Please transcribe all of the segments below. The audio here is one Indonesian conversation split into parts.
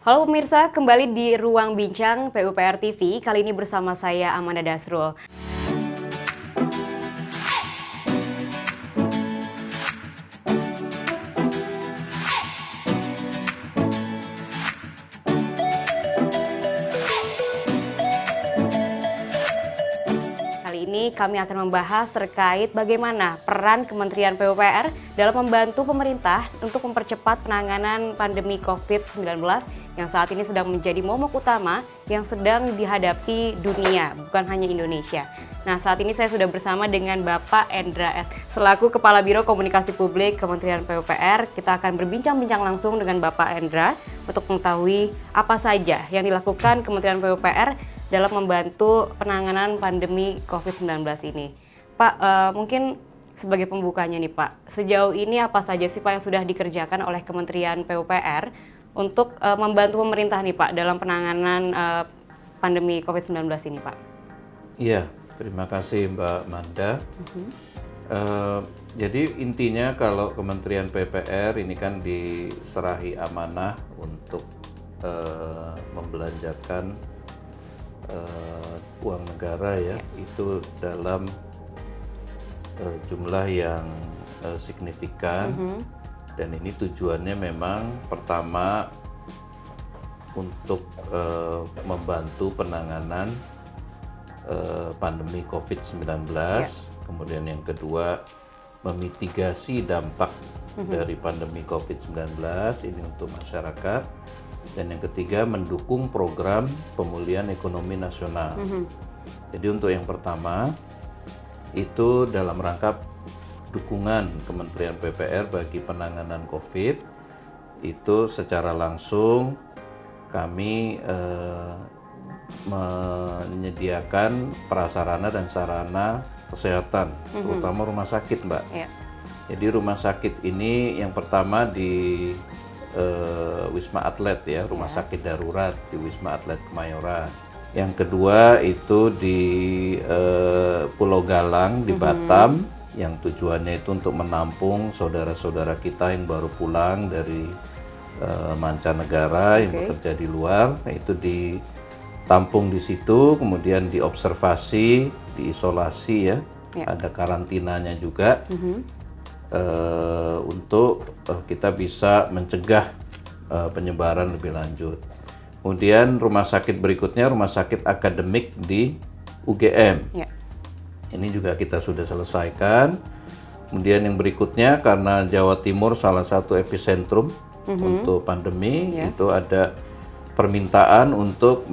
Halo pemirsa, kembali di Ruang Bincang PUPR TV. Kali ini bersama saya Amanda Dasrul. Kali ini kami akan membahas terkait bagaimana peran Kementerian PUPR dalam membantu pemerintah untuk mempercepat penanganan pandemi COVID-19 yang saat ini sedang menjadi momok utama yang sedang dihadapi dunia, bukan hanya Indonesia. Nah, saat ini saya sudah bersama dengan Bapak Endra S. Selaku Kepala Biro Komunikasi Publik Kementerian PUPR, kita akan berbincang-bincang langsung dengan Bapak Endra untuk mengetahui apa saja yang dilakukan Kementerian PUPR dalam membantu penanganan pandemi COVID-19 ini. Pak, mungkin sebagai pembukanya nih Pak, sejauh ini apa saja sih Pak yang sudah dikerjakan oleh Kementerian PUPR untuk membantu pemerintah nih Pak dalam penanganan pandemi COVID-19 ini Pak? Iya, terima kasih Mbak Manda. Jadi intinya kalau Kementerian PUPR ini kan diserahi amanah untuk membelanjakan uang negara ya, itu dalam jumlah yang signifikan. Dan ini tujuannya memang pertama untuk membantu penanganan pandemi COVID-19, kemudian yang kedua memitigasi dampak dari pandemi COVID-19 ini untuk masyarakat, dan yang ketiga mendukung program pemulihan ekonomi nasional. Jadi untuk yang pertama itu dalam rangka dukungan Kementerian PUPR bagi penanganan COVID, itu secara langsung kami menyediakan prasarana dan sarana kesehatan, terutama rumah sakit, Mbak. Jadi rumah sakit ini yang pertama di Wisma Atlet ya, rumah sakit darurat di Wisma Atlet Kemayoran. Yang kedua itu di Pulau Galang di Batam, yang tujuannya itu untuk menampung saudara-saudara kita yang baru pulang dari mancanegara yang bekerja di luar. Nah, itu ditampung di situ, kemudian diobservasi, diisolasi ya, ada karantinanya juga. Untuk kita bisa mencegah penyebaran lebih lanjut. Kemudian rumah sakit berikutnya, rumah sakit akademik di UGM. Ini juga kita sudah selesaikan. Kemudian yang berikutnya, karena Jawa Timur salah satu epicentrum untuk pandemi, itu ada permintaan untuk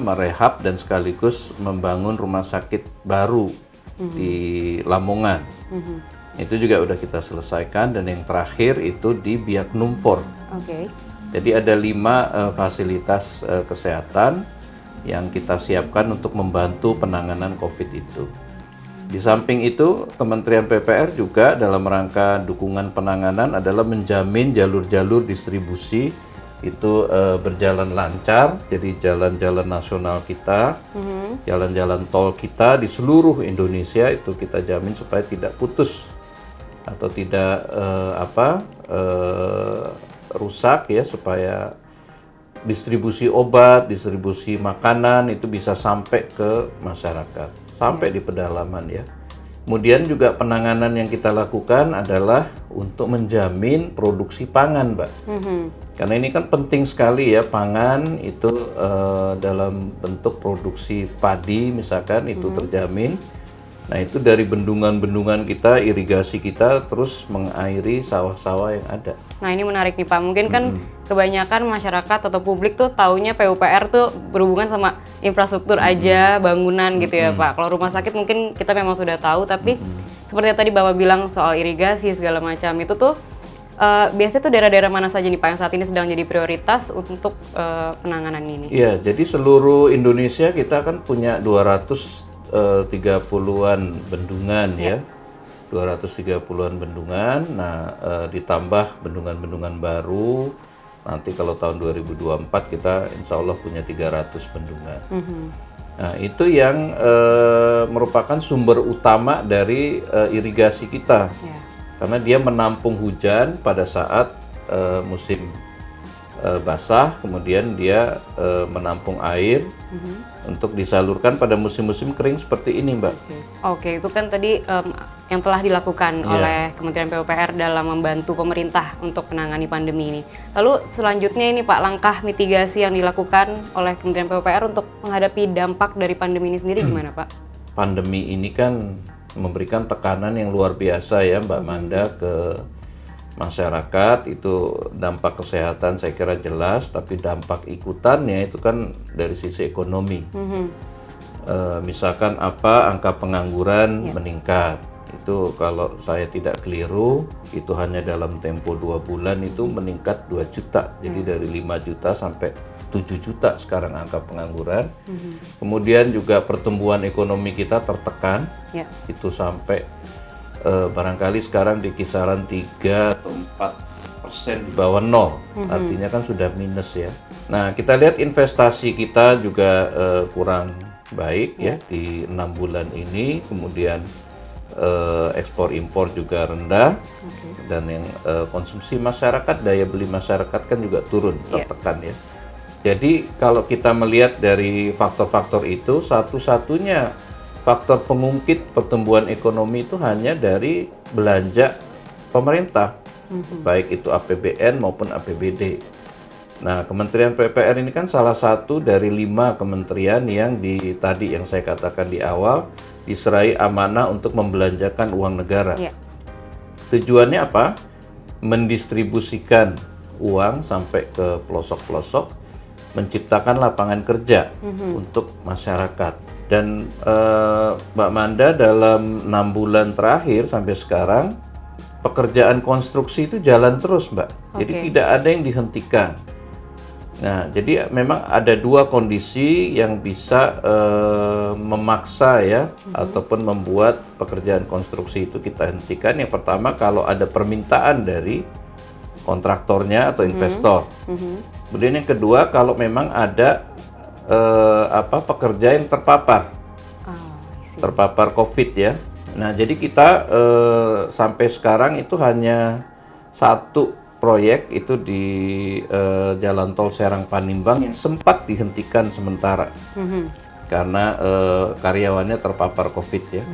merehab dan sekaligus membangun rumah sakit baru di Lamongan. Itu juga udah kita selesaikan, dan yang terakhir itu di Biak Numfor. Jadi ada 5 fasilitas kesehatan yang kita siapkan untuk membantu penanganan COVID itu. Di samping itu, Kementerian PUPR juga dalam rangka dukungan penanganan adalah menjamin jalur-jalur distribusi itu berjalan lancar. Jadi jalan-jalan nasional kita, jalan-jalan tol kita di seluruh Indonesia itu kita jamin supaya tidak putus atau tidak rusak ya, supaya distribusi obat, distribusi makanan itu bisa sampai ke masyarakat, sampai di pedalaman ya. Kemudian juga penanganan yang kita lakukan adalah untuk menjamin produksi pangan, Mbak. Karena ini kan penting sekali ya, pangan itu dalam bentuk produksi padi misalkan itu terjamin. Nah, itu dari bendungan-bendungan kita, irigasi kita terus mengairi sawah-sawah yang ada. Nah, ini menarik nih Pak. Mungkin kan kebanyakan masyarakat atau publik tuh taunya PUPR tuh berhubungan sama infrastruktur aja, bangunan gitu ya Pak. Kalau rumah sakit mungkin kita memang sudah tahu, tapi seperti yang tadi Bapak bilang soal irigasi segala macam itu tuh biasanya tuh daerah-daerah mana saja nih Pak yang saat ini sedang jadi prioritas untuk penanganan ini? Iya, jadi seluruh Indonesia kita kan punya 230-an bendungan ya. 230-an bendungan. Nah, ditambah bendungan-bendungan baru. Nanti kalau tahun 2024 kita insya Allah punya 300 bendungan. Nah, itu yang merupakan sumber utama dari irigasi kita. Karena dia menampung hujan pada saat musim basah, kemudian dia menampung air untuk disalurkan pada musim-musim kering seperti ini, Mbak. Oke, itu kan tadi yang telah dilakukan oleh Kementerian PUPR dalam membantu pemerintah untuk menangani pandemi ini. Lalu selanjutnya ini Pak, langkah mitigasi yang dilakukan oleh Kementerian PUPR untuk menghadapi dampak dari pandemi ini sendiri gimana Pak? Pandemi ini kan memberikan tekanan yang luar biasa ya Mbak Manda ke masyarakat. Itu dampak kesehatan saya kira jelas, tapi dampak ikutannya itu kan dari sisi ekonomi. Misalkan angka pengangguran meningkat, itu kalau saya tidak keliru itu hanya dalam tempo 2 bulan itu meningkat 2 juta, jadi dari 5 juta sampai 7 juta sekarang angka pengangguran. Kemudian juga pertumbuhan ekonomi kita tertekan, itu sampai barangkali sekarang di kisaran 3 atau 4% di bawah 0, artinya kan sudah minus ya. Nah kita lihat investasi kita juga kurang baik ya di 6 bulan ini, kemudian ekspor impor juga rendah, dan yang konsumsi masyarakat, daya beli masyarakat kan juga turun, tertekan ya. Jadi kalau kita melihat dari faktor-faktor itu, satu-satunya faktor pengungkit pertumbuhan ekonomi itu hanya dari belanja pemerintah, baik itu APBN maupun APBD. Nah, Kementerian PUPR ini kan salah satu dari 5 kementerian yang tadi yang saya katakan di awal diserai amanah untuk membelanjakan uang negara. Tujuannya apa? Mendistribusikan uang sampai ke pelosok-pelosok, menciptakan lapangan kerja untuk masyarakat. Dan Mbak Manda, dalam 6 bulan terakhir sampai sekarang pekerjaan konstruksi itu jalan terus, Mbak. Jadi tidak ada yang dihentikan. Nah, jadi memang ada 2 kondisi yang bisa memaksa ya, ataupun membuat pekerjaan konstruksi itu kita hentikan. Yang pertama, kalau ada permintaan dari kontraktornya atau investor. Kemudian yang kedua, kalau memang ada pekerja yang terpapar COVID ya. Nah, jadi kita sampai sekarang itu hanya 1 proyek itu di Jalan Tol Serang Panimbang yang sempat dihentikan sementara karena karyawannya terpapar COVID ya.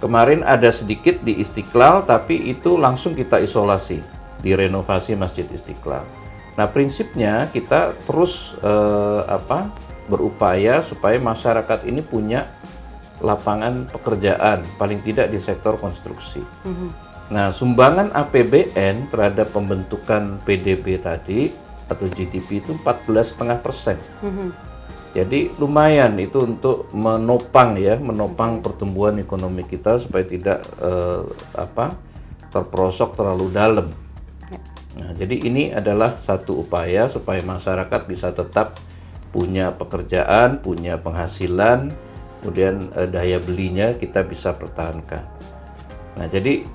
Kemarin ada sedikit di Istiqlal, tapi itu langsung kita isolasi, direnovasi Masjid Istiqlal. Nah, prinsipnya kita terus berupaya supaya masyarakat ini punya lapangan pekerjaan, paling tidak di sektor konstruksi. Nah, sumbangan APBN terhadap pembentukan PDB tadi atau GDP itu 14,5%. Jadi lumayan itu untuk menopang pertumbuhan ekonomi kita supaya tidak terperosok terlalu dalam. Nah, jadi ini adalah satu upaya supaya masyarakat bisa tetap punya pekerjaan, punya penghasilan, kemudian daya belinya kita bisa pertahankan. Nah, jadi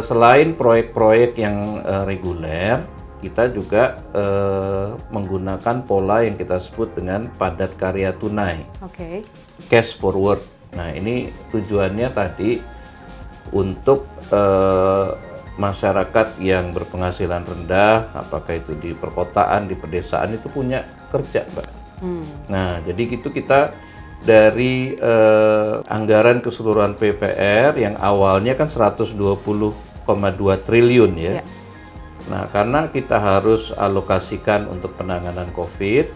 selain proyek-proyek yang reguler, kita juga menggunakan pola yang kita sebut dengan padat karya tunai, cash forward. Nah, ini tujuannya tadi untuk masyarakat yang berpenghasilan rendah, apakah itu di perkotaan, di pedesaan, itu punya kerja, Mbak. Nah, jadi gitu kita dari anggaran keseluruhan PUPR yang awalnya kan 120,2 triliun ya. Nah, karena kita harus alokasikan untuk penanganan COVID,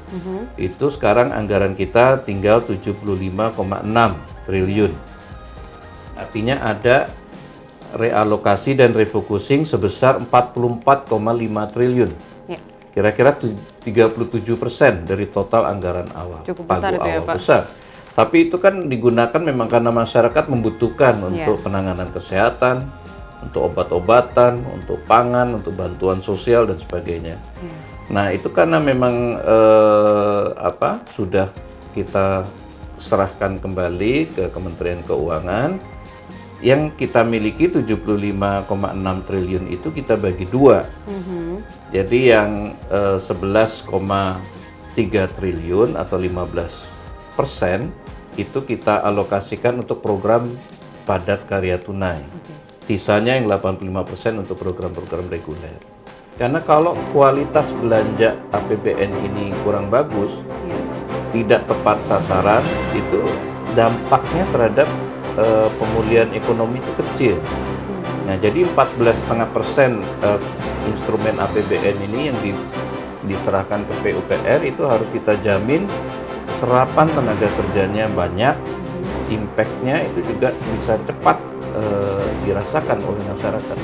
itu sekarang anggaran kita tinggal 75,6 triliun. Artinya ada realokasi dan refocusing sebesar 44,5 triliun. Kira-kira 37% dari total anggaran awal. Cukup besar itu ya, Pak. Besar. Tapi itu kan digunakan memang karena masyarakat membutuhkan untuk penanganan kesehatan, untuk obat-obatan, untuk pangan, untuk bantuan sosial dan sebagainya. Nah, itu karena memang sudah kita serahkan kembali ke Kementerian Keuangan. Yang kita miliki 75,6 triliun itu kita bagi 2. Jadi yang 11,3 triliun atau 15% itu kita alokasikan untuk program padat karya tunai. Sisanya yang 85% untuk program-program reguler. Karena kalau kualitas belanja APBN ini kurang bagus, tidak tepat sasaran, itu dampaknya terhadap pemulihan ekonomi itu kecil. Nah, jadi 14,5% instrumen APBN ini yang diserahkan ke PUPR itu harus kita jamin serapan tenaga kerjanya banyak, impact-nya itu juga bisa cepat dirasakan oleh masyarakat.